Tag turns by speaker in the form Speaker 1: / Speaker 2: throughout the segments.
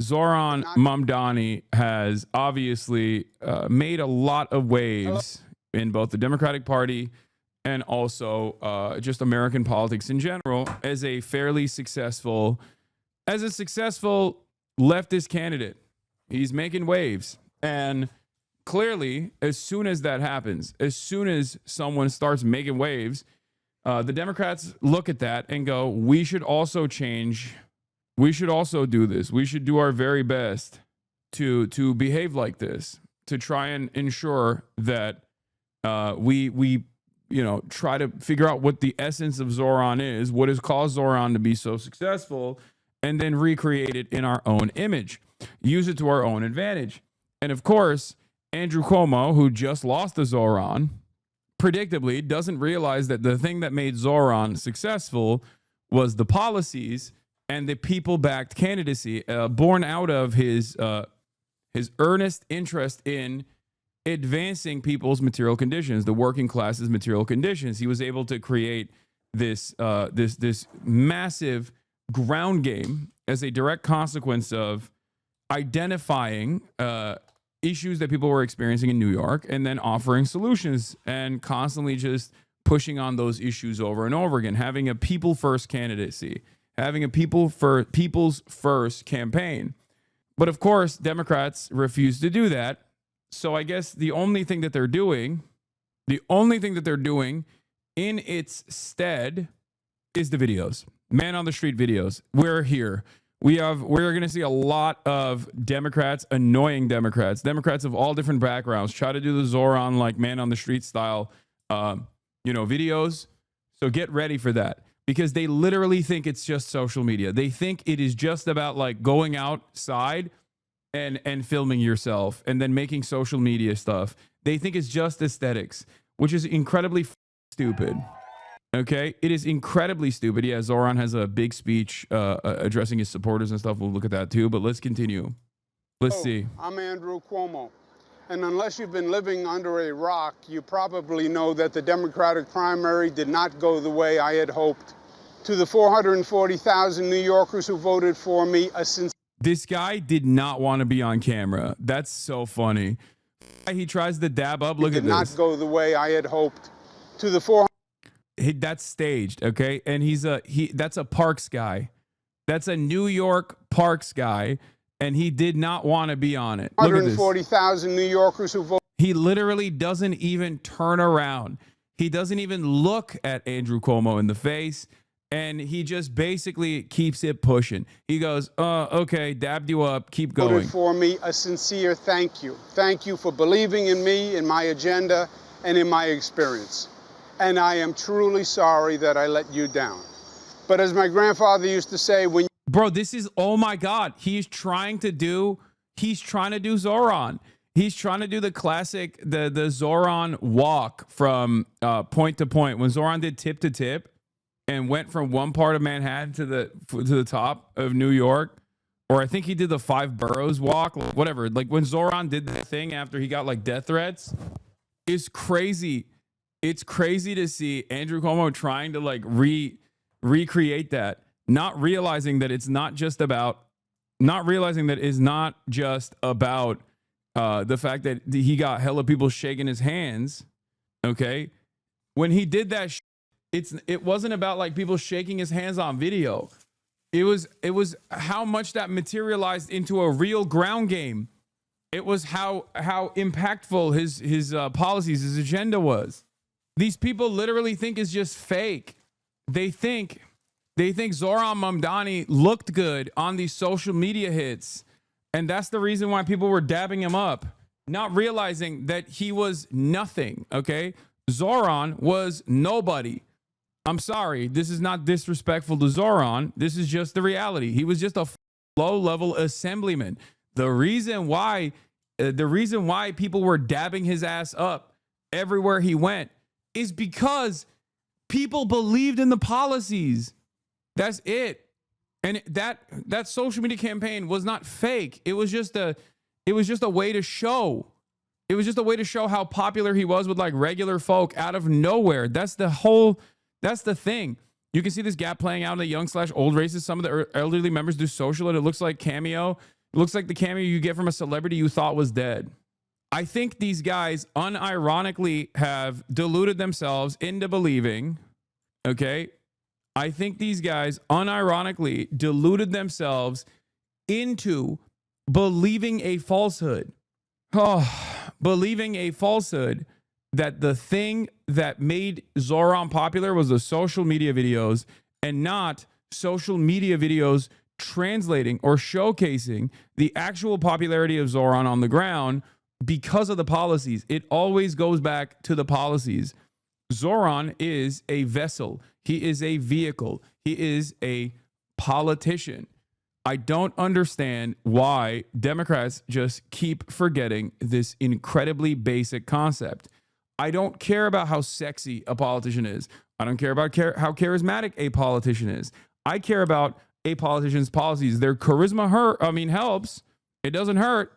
Speaker 1: Zoran Mamdani has obviously made a lot of waves in both the Democratic Party and also just American politics in general as a fairly successful, leftist candidate. He's making waves. And clearly, as soon as that happens, as soon as someone starts making waves, the Democrats look at that and go, we should also change. We should also do this. We should do our very best to behave like this, to try and ensure that we try to figure out what the essence of Zoran is, what has caused Zoran to be so successful, and then recreate it in our own image, use it to our own advantage. And of course, Andrew Cuomo, who just lost to Zoran, predictably doesn't realize that the thing that made Zoran successful was the policies and the people-backed candidacy born out of his earnest interest in advancing people's material conditions, the working class's material conditions. He was able to create this massive ground game as a direct consequence of identifying issues that people were experiencing in New York and then offering solutions and constantly just pushing on those issues over and over again, having a people-first candidacy, having a people's first campaign. But of course, Democrats refuse to do that. So I guess the only thing that they're doing in its stead is the videos. Man on the street videos. We're here. We're going to see a lot of Democrats, annoying Democrats of all different backgrounds, try to do the Zoran like man on the street style, videos. So get ready for that, because they literally think it's just social media. They think it is just about like going outside and filming yourself and then making social media stuff. They think it's just aesthetics, which is incredibly stupid. Okay, it is incredibly stupid. Yeah, Zoran has a big speech addressing his supporters and stuff. We'll look at that too, but let's continue. Let's see.
Speaker 2: I'm Andrew Cuomo. And unless you've been living under a rock, you probably know that the Democratic primary did not go the way I had hoped. To the 440,000 New Yorkers who voted for me,
Speaker 1: this guy did not want to be on camera. That's so funny. He tries to dab up. Look at this.
Speaker 2: Did not go the way I had hoped. To the 400.
Speaker 1: That's staged, okay? And that's a Parks guy. That's a New York Parks guy, and he did not want to be on it. Look at this.
Speaker 2: 140,000 New Yorkers who voted.
Speaker 1: He literally doesn't even turn around. He doesn't even look at Andrew Cuomo in the face, and he just basically keeps it pushing. He goes, okay, dabbed you up, keep going.
Speaker 2: Voted for me, a sincere thank you. Thank you for believing in me, in my agenda, and in my experience. And I am truly sorry that I let you down. But as my grandfather used to say,
Speaker 1: bro, this is, oh my God, he's trying to do Zoran. He's trying to do the classic, the Zoran walk from point to point. When Zoran did tip to tip and went from one part of Manhattan to the top of New York, or I think he did the 5 boroughs walk, whatever. Like when Zoran did the thing after he got like death threats, it's crazy. It's crazy to see Andrew Cuomo trying to like recreate that, not realizing that it's not just about the fact that he got hella people shaking his hands. Okay. When he did that, it wasn't about like people shaking his hands on video. It was how much that materialized into a real ground game. It was how impactful his policies, his agenda was. These people literally think it's just fake. They think Zoran Mamdani looked good on these social media hits. And that's the reason why people were dabbing him up, not realizing that he was nothing. Okay. Zoran was nobody. I'm sorry. This is not disrespectful to Zoran. This is just the reality. He was just a low-level assemblyman. The reason why people were dabbing his ass up everywhere he went is because people believed in the policies. That's it. And that social media campaign was not fake. It was just a way to show. It was just a way to show how popular he was with like regular folk out of nowhere. That's the thing. You can see this gap playing out in the young/old races. Some of the elderly members do social and it looks like Cameo It looks like the cameo you get from a celebrity you thought was dead. I think these guys unironically have deluded themselves into believing, okay? I think these guys unironically deluded themselves into believing a falsehood. Oh, believing a falsehood that the thing that made Zoran popular was the social media videos, and not social media videos translating or showcasing the actual popularity of Zoran on the ground because of the policies. It always goes back to the policies. Zoran is a vessel. He is a vehicle. He is a politician. I don't understand why Democrats just keep forgetting this incredibly basic concept. I don't care about how sexy a politician is. I don't care about how charismatic a politician is. I care about a politician's policies. Their charisma helps. It doesn't hurt,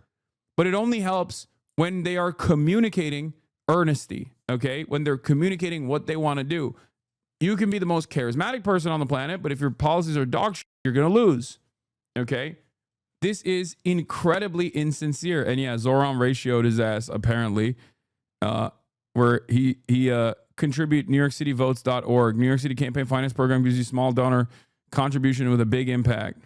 Speaker 1: but it only helps when they are communicating earnesty, okay? When they're communicating what they want to do. You can be the most charismatic person on the planet, but if your policies are dog shit, you're going to lose, okay? This is incredibly insincere. And yeah, Zoran ratioed his ass, apparently, where he contribute NewYorkCityVotes.org. New York City Campaign Finance Program gives you small donor contribution with a big impact.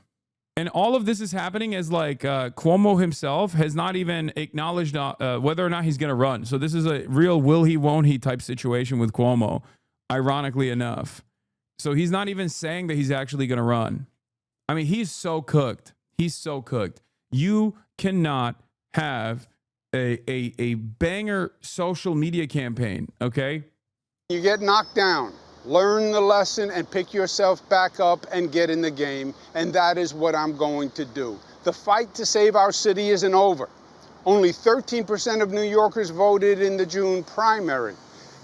Speaker 1: And all of this is happening as Cuomo himself has not even acknowledged whether or not he's going to run. So this is a real will he, won't he type situation with Cuomo, ironically enough. So he's not even saying that he's actually going to run. I mean, he's so cooked. He's so cooked. You cannot have a banger social media campaign, okay?
Speaker 2: You get knocked down. Learn the lesson and pick yourself back up and get in the game. And that is what I'm going to do. The fight to save our city isn't over. Only 13% of New Yorkers voted in the June primary.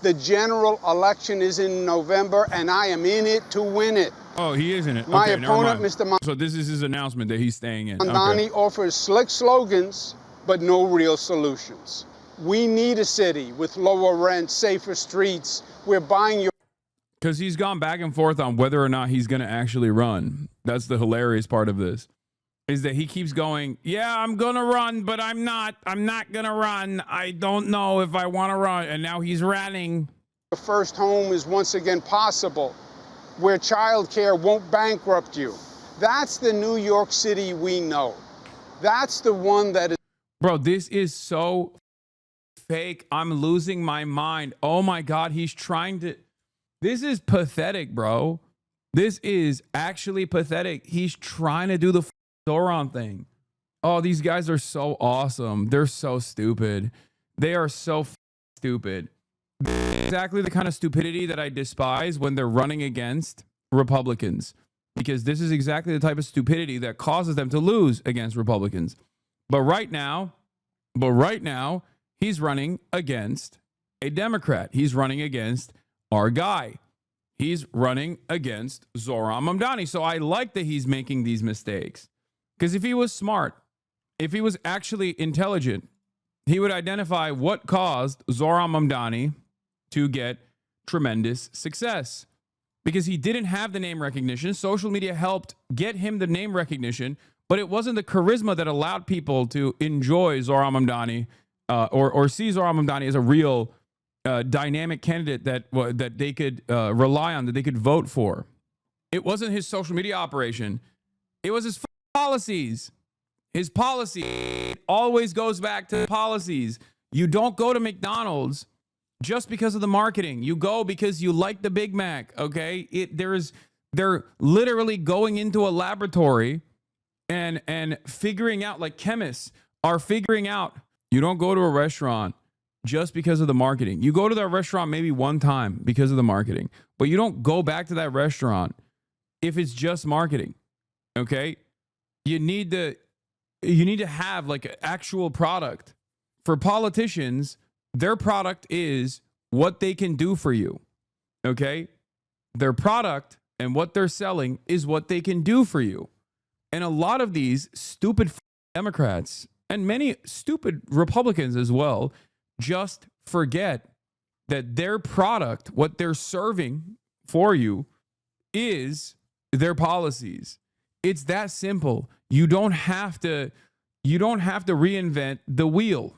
Speaker 2: The general election is in November, and I am in it to win it.
Speaker 1: Oh, he is in it.
Speaker 2: My
Speaker 1: okay,
Speaker 2: opponent, Mr.
Speaker 1: So this is his announcement that he's staying in.
Speaker 2: Mamdani offers slick slogans, but no real solutions. We need a city with lower rent, safer streets. We're buying your...
Speaker 1: Because he's gone back and forth on whether or not he's going to actually run. That's the hilarious part of this, is that he keeps going, yeah, I'm going to run, but I'm not going to run. I don't know if I want to run. And now he's running.
Speaker 2: The first home is once again possible, where childcare won't bankrupt you. That's the New York City we know. That's the one that is...
Speaker 1: Bro, this is so fake. I'm losing my mind. Oh my God, he's trying to... This is pathetic, bro. This is actually pathetic. He's trying to do the Zoran thing. Oh, these guys are so awesome. They're so stupid. They are so stupid. Exactly the kind of stupidity that I despise when they're running against Republicans, because this is exactly the type of stupidity that causes them to lose against Republicans. But right now, he's running against a Democrat. He's running against our guy. He's running against Zoran Mamdani. So I like that he's making these mistakes, because if he was smart, if he was actually intelligent, he would identify what caused Zoran Mamdani to get tremendous success, because he didn't have the name recognition. Social media helped get him the name recognition, but it wasn't the charisma that allowed people to enjoy Zoran Mamdani or see Zoran Mamdani as a real dynamic candidate that they could rely on, that they could vote for. It wasn't his social media operation. It was his policies. His policy, it always goes back to policies. You don't go to McDonald's just because of the marketing. You go because you like the Big Mac, okay? They're literally going into a laboratory and figuring out, like chemists are figuring out. You don't go to a restaurant just because of the marketing. You go to that restaurant maybe one time because of the marketing, but you don't go back to that restaurant if it's just marketing, okay? You need to have like an actual product. For politicians, their product is what they can do for you, okay? Their product and what they're selling is what they can do for you. And a lot of these stupid Democrats and many stupid Republicans as well just forget that their product, what they're serving for you, is their policies. It's that simple. You don't have to You don't have to reinvent the wheel.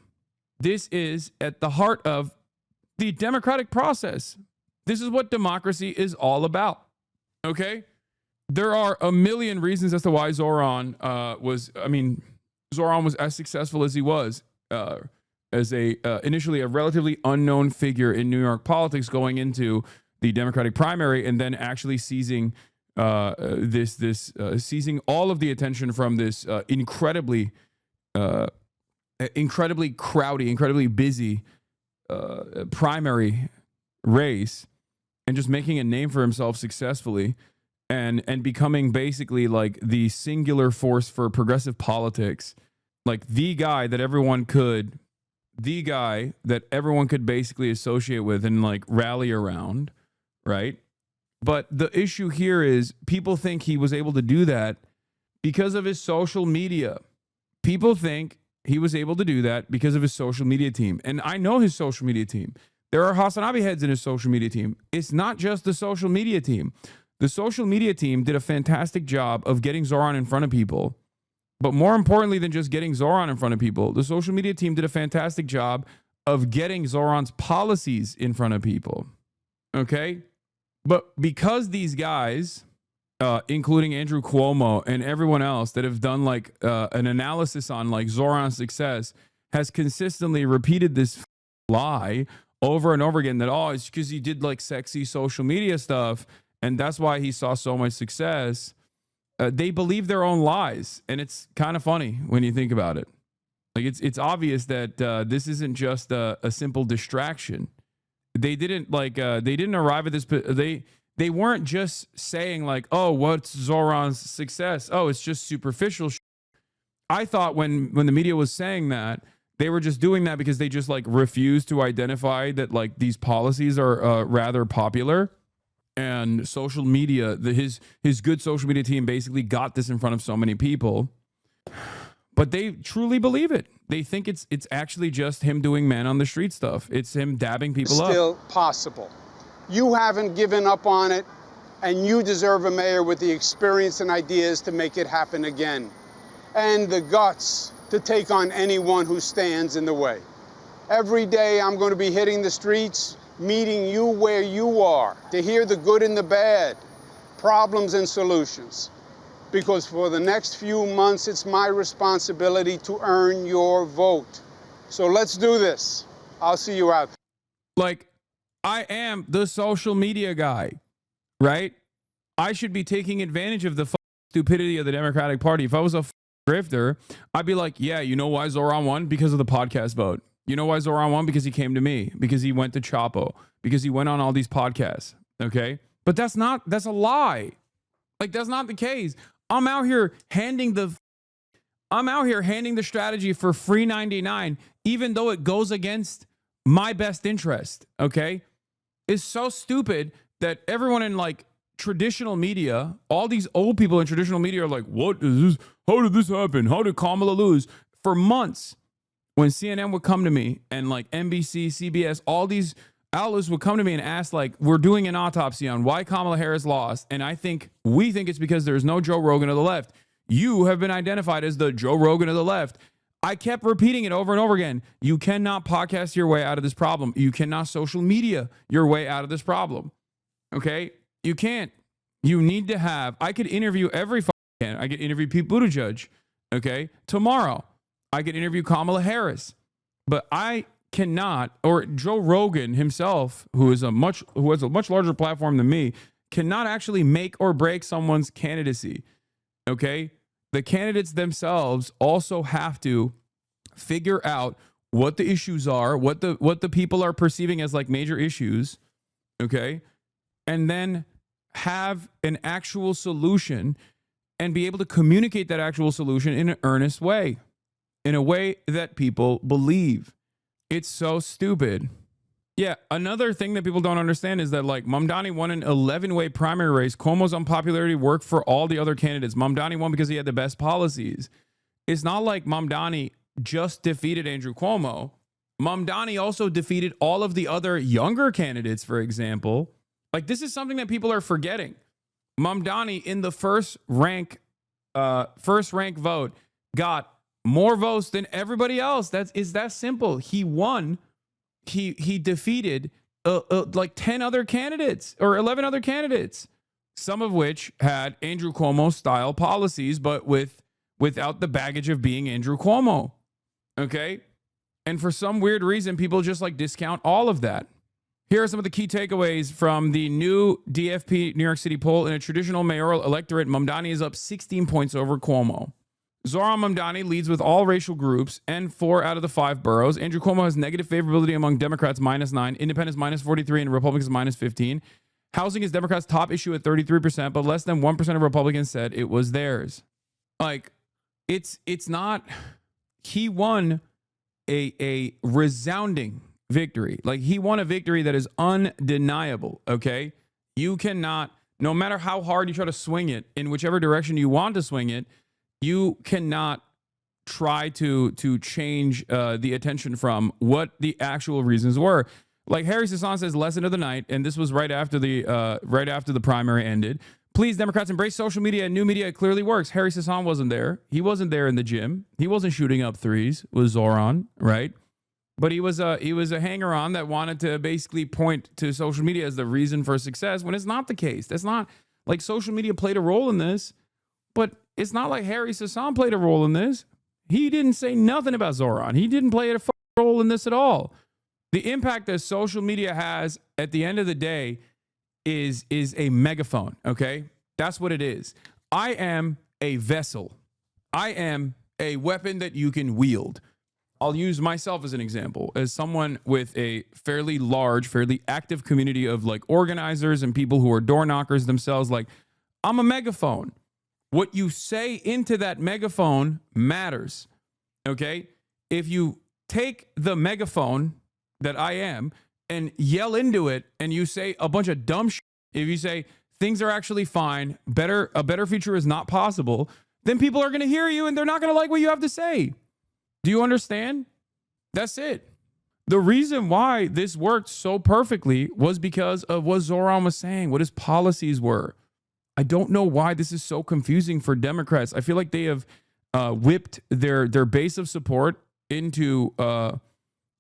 Speaker 1: This is at the heart of the democratic process. This is what democracy is all about. Okay? There are a million reasons as to why Zoran was as successful as he was as initially a relatively unknown figure in New York politics going into the Democratic primary and then actually seizing seizing all of the attention from this incredibly crowdy, incredibly busy primary race, and just making a name for himself successfully and becoming basically like the singular force for progressive politics, like the guy that everyone could basically associate with and like rally around, right? But the issue here is people think he was able to do that because of his social media. People think he was able to do that because of his social media team. And I know his social media team. There are Hasanabi heads in his social media team. It's not just the social media team. The social media team did a fantastic job of getting Zoran in front of people. But more importantly than just getting Zoran in front of people, the social media team did a fantastic job of getting Zoran's policies in front of people. Okay? But because these guys, including Andrew Cuomo and everyone else that have done like an analysis on like Zoran's success, has consistently repeated this lie over and over again that, oh, it's because he did like sexy social media stuff and that's why he saw so much success. They believe their own lies, and it's kind of funny when you think about it. Like it's obvious that this isn't just a simple distraction. They didn't arrive at this. They weren't just saying like, oh, what's Zoran's success? Oh, it's just superficial. I thought when the media was saying that, they were just doing that because they just like refused to identify that like these policies are rather popular. And social media, his good social media team basically got this in front of so many people. But they truly believe it. They think it's actually just him doing man on the street stuff. It's him dabbing people up.
Speaker 2: Still possible. You haven't given up on it, and you deserve a mayor with the experience and ideas to make it happen again, and the guts to take on anyone who stands in the way. Every day I'm going to be hitting the streets, meeting you where you are, to hear the good and the bad, problems and solutions. Because for the next few months, it's my responsibility to earn your vote. So let's do this. I'll see you out there.
Speaker 1: Like, I am the social media guy, right? I should be taking advantage of the stupidity of the Democratic Party. If I was a grifter, I'd be like, yeah, you know why Zoran won? Because of the podcast vote. You know why Zoran won? Because he came to me, because he went to Chapo, because he went on all these podcasts. Okay. But that's a lie. Like, that's not the case. I'm out here handing the strategy for free 99, even though it goes against my best interest. Okay. It's so stupid that everyone in like traditional media, all these old people in traditional media are like, what is this? How did this happen? How did Kamala lose? For months, when CNN would come to me and like NBC, CBS, all these outlets would come to me and ask like, we're doing an autopsy on why Kamala Harris lost. And we think it's because there's no Joe Rogan of the left. You have been identified as the Joe Rogan of the left. I kept repeating it over and over again. You cannot podcast your way out of this problem. You cannot social media your way out of this problem. Okay? You can't. You need to have, I could interview I could interview Pete Buttigieg. Okay? Tomorrow. I could interview Kamala Harris, but I cannot, or Joe Rogan himself, who has a much larger platform than me, cannot actually make or break someone's candidacy. Okay? The candidates themselves also have to figure out what the issues are, what the people are perceiving as like major issues. Okay? And then have an actual solution and be able to communicate that actual solution in an earnest way. In a way that people believe. It's so stupid. Yeah, another thing that people don't understand is that like Mamdani won an 11-way primary race. Cuomo's unpopularity worked for all the other candidates. Mamdani won because he had the best policies. It's not like Mamdani just defeated Andrew Cuomo. Mamdani also defeated all of the other younger candidates, for example. Like, this is something that people are forgetting. Mamdani in the first rank vote got more votes than everybody else. It's that simple. He won. He defeated like 10 other candidates or 11 other candidates, some of which had Andrew Cuomo style policies, but without the baggage of being Andrew Cuomo. Okay. And for some weird reason, people just like discount all of that. Here are some of the key takeaways from the new DFP New York City poll. In a traditional mayoral electorate, Mamdani is up 16 points over Cuomo. Zohran Mamdani leads with all racial groups and 4 out of the 5 boroughs. Andrew Cuomo has negative favorability among Democrats, -9, independents, -43, and Republicans, -15. Housing is Democrats' top issue at 33%, but less than 1% of Republicans said it was theirs. Like, it's not, he won a resounding victory. Like, he won a victory that is undeniable, okay? You cannot, no matter how hard you try to swing it in whichever direction you want to swing it, you cannot try to change the attention from what the actual reasons were. Like Harry Hasan says, lesson of the night, and this was right after the primary ended. Please, Democrats, embrace social media and new media. It clearly works. Harry Hasan wasn't there. He wasn't there in the gym. He wasn't shooting up threes with Zohran, right? But he was a hanger-on that wanted to basically point to social media as the reason for success when it's not the case. That's not like social media played a role in this, but it's not like Harry Hasan played a role in this. He didn't say nothing about Zohran. He didn't play a role in this at all. The impact that social media has at the end of the day is a megaphone, okay? That's what it is. I am a vessel. I am a weapon that you can wield. I'll use myself as an example, as someone with a fairly large, fairly active community of like organizers and people who are door knockers themselves. Like, I'm a megaphone. What you say into that megaphone matters, okay? If you take the megaphone that I am and yell into it and you say a bunch of dumb shit, if you say things are actually fine, a better future is not possible, then people are going to hear you and they're not going to like what you have to say. Do you understand? That's it. The reason why this worked so perfectly was because of what Zohran was saying, what his policies were. I don't know why this is so confusing for Democrats. I feel like they have whipped their base of support into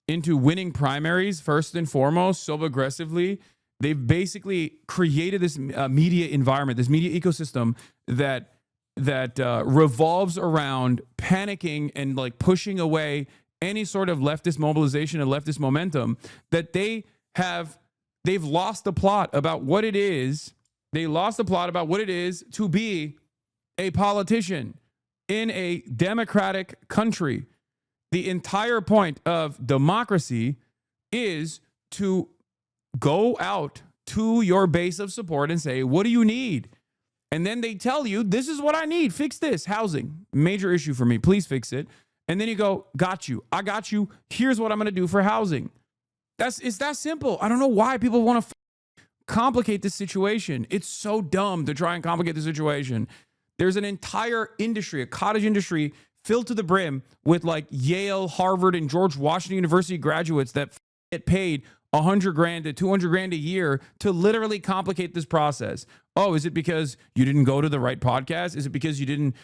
Speaker 1: winning primaries first and foremost so aggressively. They've basically created this media environment, this media ecosystem that revolves around panicking and like pushing away any sort of leftist mobilization and leftist momentum, that they've lost the plot about what it is. They lost the plot about what it is to be a politician in a democratic country. The entire point of democracy is to go out to your base of support and say, what do you need? And then they tell you, this is what I need. Fix this. Housing, major issue for me. Please fix it. And then you go, got you. I got you. Here's what I'm going to do for housing. It's that simple. I don't know why people want to complicate this situation. It's so dumb to try and complicate the situation. There's an entire industry, a cottage industry filled to the brim with like Yale, Harvard, and George Washington University graduates that get paid $100,000 to $200,000 a year to literally complicate this process. Oh, is it because you didn't go to the right podcast? Is it because you didn't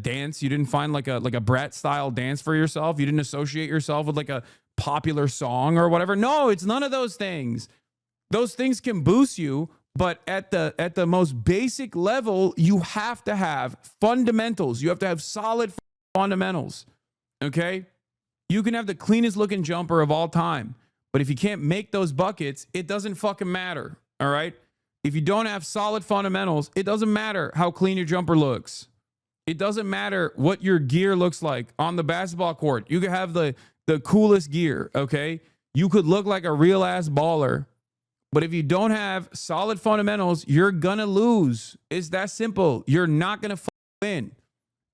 Speaker 1: dance? You didn't find like a brat style dance for yourself? You didn't associate yourself with like a popular song or whatever? No, it's none of those things. Those things can boost you, but at the most basic level, you have to have fundamentals. You have to have solid fundamentals. Okay? You can have the cleanest looking jumper of all time, but if you can't make those buckets, it doesn't fucking matter. All right? If you don't have solid fundamentals, it doesn't matter how clean your jumper looks. It doesn't matter what your gear looks like on the basketball court. You could have the coolest gear, okay? You could look like a real ass baller, but if you don't have solid fundamentals, you're gonna lose. It's that simple. You're not gonna win.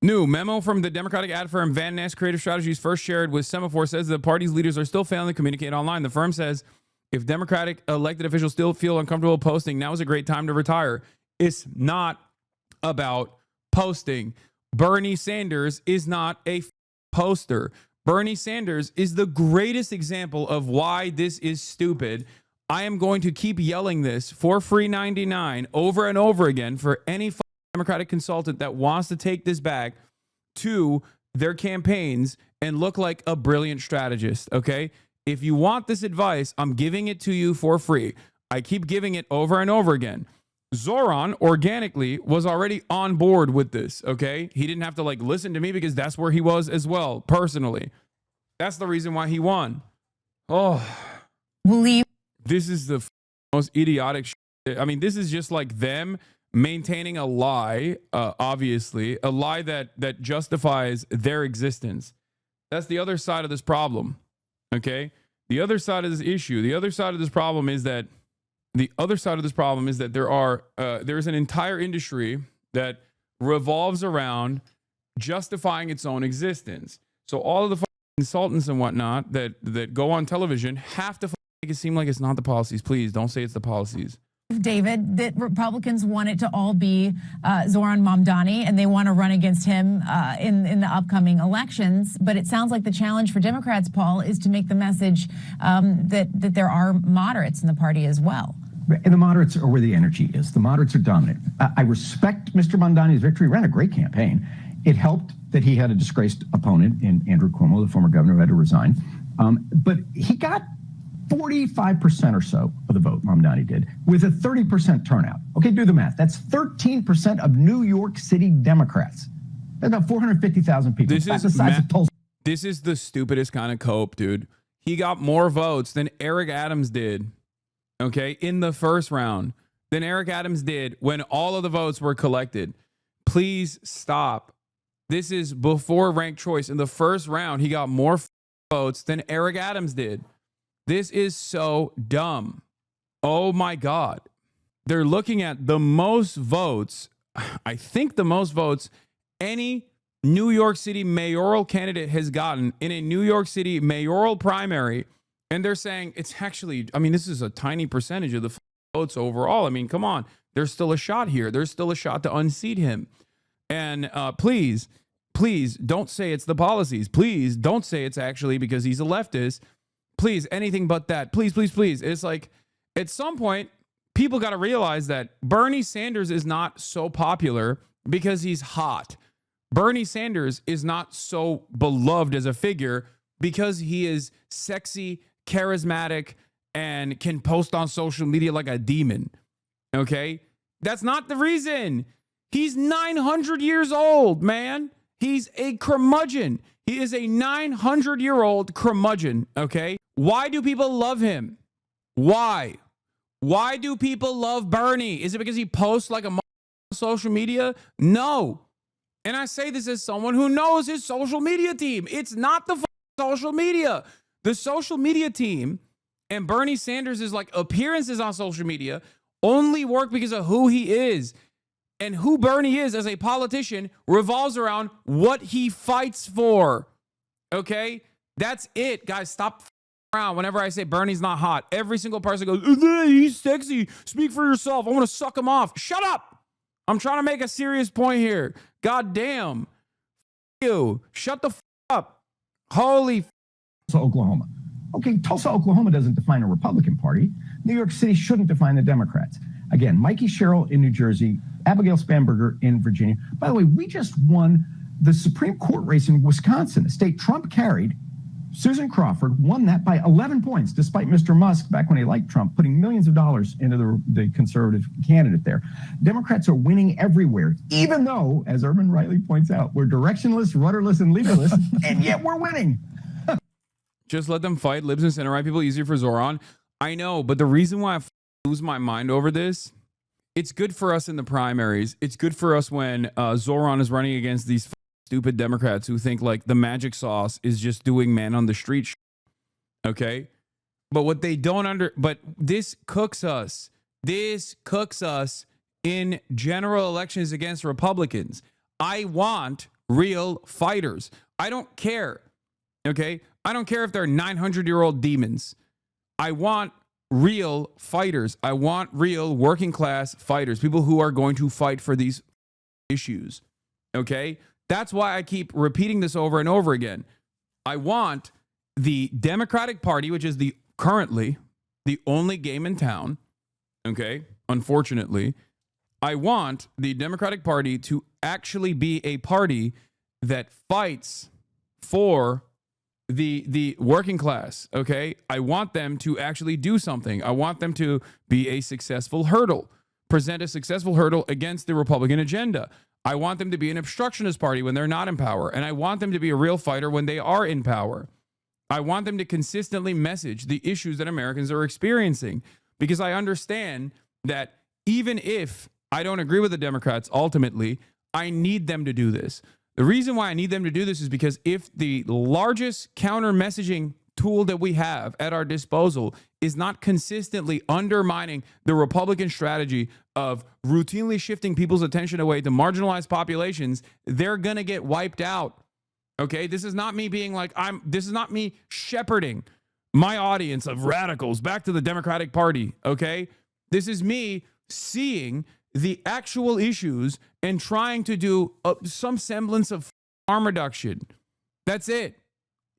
Speaker 1: New memo from the Democratic ad firm Van Ness Creative Strategies, first shared with Semaphore, says the party's leaders are still failing to communicate online. The firm says if Democratic elected officials still feel uncomfortable posting, now is a great time to retire. It's not about posting. Bernie Sanders is not a poster. Bernie Sanders is the greatest example of why this is stupid. I am going to keep yelling this for free 99 over and over again for any Democratic consultant that wants to take this back to their campaigns and look like a brilliant strategist, okay? If you want this advice, I'm giving it to you for free. I keep giving it over and over again. Zoran organically was already on board with this, okay? He didn't have to like listen to me because that's where he was as well, personally. That's the reason why he won. Oh, this is the most idiotic shit. I mean, this is just like them maintaining a lie, obviously, a lie that justifies their existence. That's the other side of this problem, okay? The other side of this issue, the other side of this problem is that there's an entire industry that revolves around justifying its own existence. So all of the consultants and whatnot that go on television have to make it seem like it's not the policies. Please don't say it's the policies.
Speaker 3: David, that Republicans want it to all be Zoran Mamdani, and they want to run against him in the upcoming elections. But it sounds like the challenge for Democrats, Paul, is to make the message that there are moderates in the party as well.
Speaker 4: And the moderates are where the energy is. The moderates are dominant. I respect Mr. Mamdani's victory. He ran a great campaign. It helped that he had a disgraced opponent in Andrew Cuomo, the former governor who had to resign. But he got 45% or so of the vote, Mamdani did, with a 30% turnout. Okay, do the math. That's 13% of New York City Democrats. That's about 450,000 people. That's the size of Tulsa.
Speaker 1: This is the stupidest kind of cope, dude. He got more votes than Eric Adams did, okay, in the first round, than Eric Adams did when all of the votes were collected. Please stop. This is before ranked choice. In the first round, he got more votes than Eric Adams did. This is so dumb. Oh my God. They're looking at the most votes, I think the most votes any New York City mayoral candidate has gotten in a New York City mayoral primary. And they're saying it's actually, I mean, this is a tiny percentage of the votes overall. I mean, come on. There's still a shot here. There's still a shot to unseat him. And please don't say it's the policies. Please don't say it's actually because he's a leftist. Please, anything but that. Please. It's like at some point, people got to realize that Bernie Sanders is not so popular because he's hot. Bernie Sanders is not so beloved as a figure because he is sexy, charismatic, and can post on social media like a demon. Okay? That's not the reason. He's 900 years old, man. He's a curmudgeon. He is a 900-year-old curmudgeon, okay? Why do people love him? Why? Why do people love Bernie? Is it because he posts like a social media? No. And I say this as someone who knows his social media team. It's not the social media. The social media team and Bernie Sanders' like appearances on social media only work because of who he is. And who Bernie is as a politician revolves around what he fights for. Okay? That's it. Guys, stop around whenever I say Bernie's not hot. Every single person goes, he's sexy. Speak for yourself. I want to suck him off. Shut up. I'm trying to make a serious point here. God damn. You. Shut the up. Holy
Speaker 4: Tulsa, Oklahoma. Okay, Tulsa, Oklahoma doesn't define a Republican Party. New York City shouldn't define the Democrats. Again, Mikey Sherrill in New Jersey, Abigail Spanberger in Virginia. By the way, we just won the Supreme Court race in Wisconsin, a state Trump carried. Susan Crawford won that by 11 points, despite Mr. Musk, back when he liked Trump, putting millions of dollars into the conservative candidate there. Democrats are winning everywhere, even though, as Urban rightly points out, we're directionless, rudderless, and leaderless, and yet we're winning.
Speaker 1: Just let them fight. Libs and center right people, easier for Zoran. I know, but the reason why I lose my mind over this, it's good for us in the primaries. It's good for us when Zoran is running against these stupid Democrats who think like the magic sauce is just doing man on the street. Okay? But what they don't but this cooks us. This cooks us in general elections against Republicans. I want real fighters. I don't care. Okay? I don't care if they're 900-year-old demons. I want real fighters. I want real working class fighters, people who are going to fight for these issues. Okay? That's why I keep repeating this over and over again. I want the Democratic Party, which is currently the only game in town. Okay? Unfortunately, I want the Democratic Party to actually be a party that fights for the working class, okay? I want them to actually do something. I want them to be a successful hurdle, present a successful hurdle against the Republican agenda. I want them to be an obstructionist party when they're not in power, and I want them to be a real fighter when they are in power. I want them to consistently message the issues that Americans are experiencing, because I understand that even if I don't agree with the Democrats ultimately, I need them to do this. The reason why I need them to do this is because if the largest counter messaging tool that we have at our disposal is not consistently undermining the Republican strategy of routinely shifting people's attention away to marginalized populations, they're going to get wiped out. Okay, this is not me being like, this is not me shepherding my audience of radicals back to the Democratic Party. Okay, this is me seeing the actual issues and trying to do some semblance of harm reduction. That's it.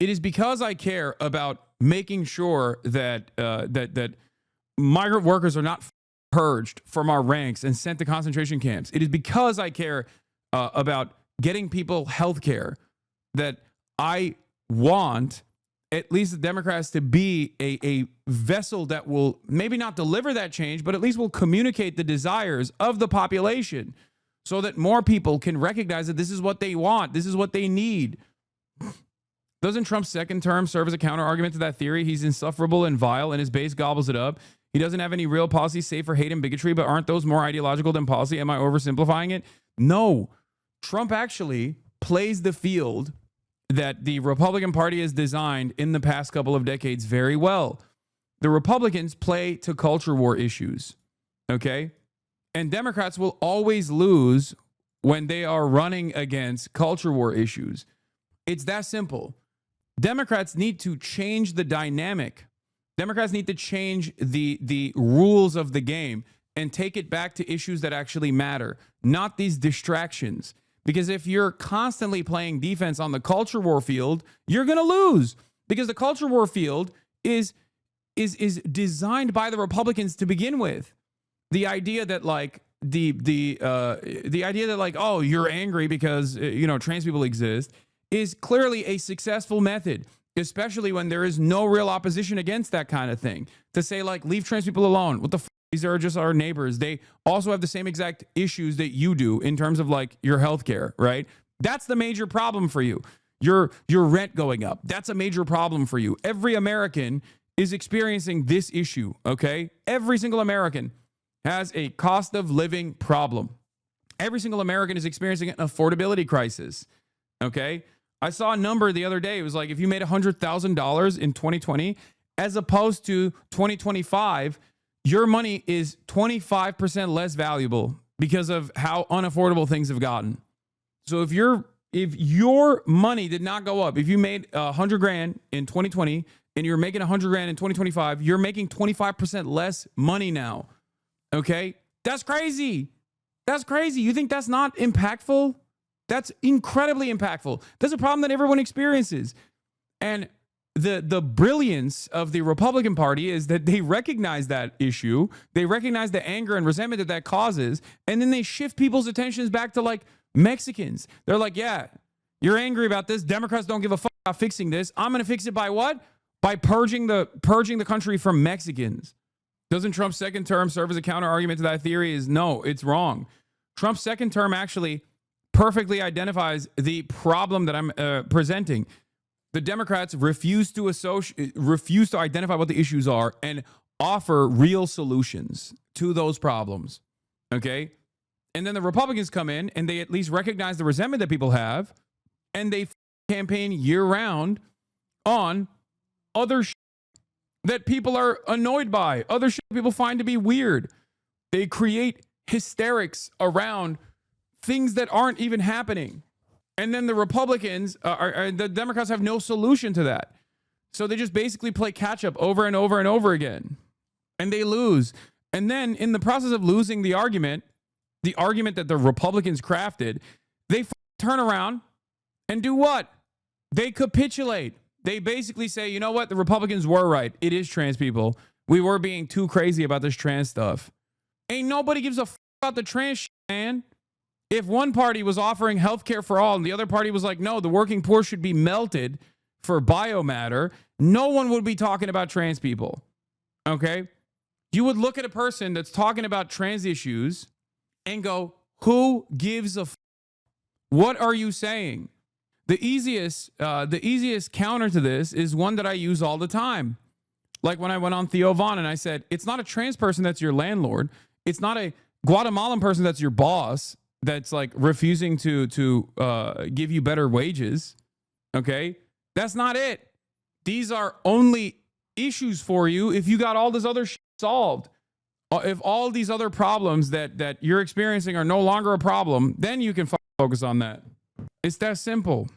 Speaker 1: It is because I care about making sure that that migrant workers are not purged from our ranks and sent to concentration camps. It is because I care about getting people health care that I want at least the Democrats to be a vessel that will maybe not deliver that change, but at least will communicate the desires of the population so that more people can recognize that this is what they want. This is what they need. Doesn't Trump's second term serve as a counter argument to that theory? He's insufferable and vile and his base gobbles it up. He doesn't have any real policy save for hate and bigotry, but aren't those more ideological than policy? Am I oversimplifying it? No. Trump actually plays the field that the Republican Party has designed in the past couple of decades very well. The Republicans play to culture war issues, okay? And Democrats will always lose when they are running against culture war issues. It's that simple. Democrats need to change the dynamic. Democrats need to change the rules of the game and take it back to issues that actually matter, not these distractions. Because if you're constantly playing defense on the culture war field, you're going to lose. Because the culture war field is designed by the Republicans to begin with. The idea that like the idea that like, oh, you're angry because trans people exist is clearly a successful method, especially when there is no real opposition against that kind of thing. To say like, leave trans people alone. What the f? These are just our neighbors. They also have the same exact issues that you do in terms of like your health care, right? That's the major problem for you. Your rent going up. That's a major problem for you. Every American is experiencing this issue, okay? Every single American has a cost of living problem. Every single American is experiencing an affordability crisis, okay? I saw a number the other day. It was like if you made $100,000 in 2020 as opposed to 2025, your money is 25% less valuable because of how unaffordable things have gotten. So if your money did not go up, if you made $100,000 in 2020 and you're making $100,000 in 2025, you're making 25% less money now. Okay? That's crazy. That's crazy. You think that's not impactful? That's incredibly impactful. That's a problem that everyone experiences. And the brilliance of the Republican Party is that they recognize that issue. They recognize the anger and resentment that causes. And then they shift people's attentions back to like Mexicans. They're like, yeah, you're angry about this. Democrats don't give a fuck about fixing this. I'm going to fix it by what? By purging the country from Mexicans. Doesn't Trump's second term serve as a counter argument to that theory? No, it's wrong. Trump's second term actually perfectly identifies the problem that I'm presenting. The Democrats refuse to identify what the issues are and offer real solutions to those problems. Okay? And then the Republicans come in and they at least recognize the resentment that people have and they campaign year round on other shit that people are annoyed by, other shit people find to be weird. They create hysterics around things that aren't even happening. And then the Republicans, the Democrats have no solution to that. So they just basically play catch up over and over and over again. And they lose. And then in the process of losing the argument that the Republicans crafted, they turn around and do what? They capitulate. They basically say, you know what? The Republicans were right. It is trans people. We were being too crazy about this trans stuff. Ain't nobody gives a about the trans shit, man. If one party was offering healthcare for all and the other party was like, no, the working poor should be melted for biomatter, no one would be talking about trans people. Okay? You would look at a person that's talking about trans issues and go, who gives a f-? What are you saying? The easiest counter to this is one that I use all the time. Like when I went on Theo Vaughn and I said, it's not a trans person that's your landlord. It's not a Guatemalan person that's your boss that's like refusing to give you better wages. Okay? That's not it. These are only issues for you if you got all this other shit solved. If all these other problems that you're experiencing are no longer a problem, then you can focus on that. It's that simple.